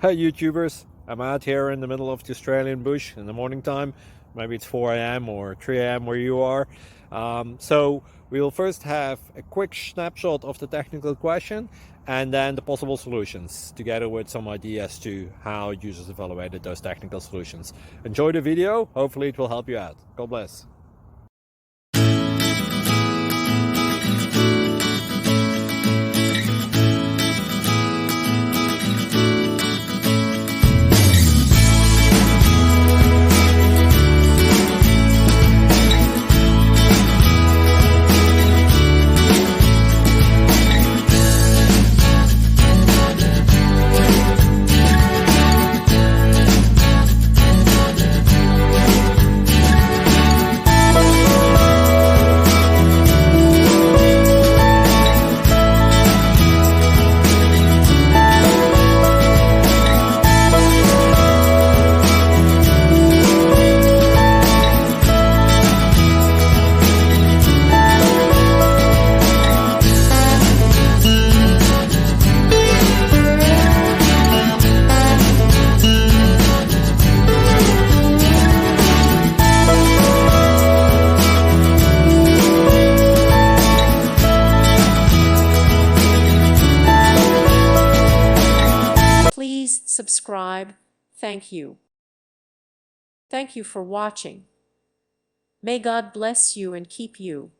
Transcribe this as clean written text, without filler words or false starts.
Hey YouTubers, I'm out here in the middle of the Australian bush in the morning time. Maybe it's 4 a.m. or 3 a.m. where you are. So we'll first have a quick snapshot of the technical question and then the possible solutions, together with some ideas to how users evaluated those technical solutions. Enjoy the video, hopefully it will help you out. God bless. Please subscribe. Thank you. Thank you for watching. May God bless you and keep you.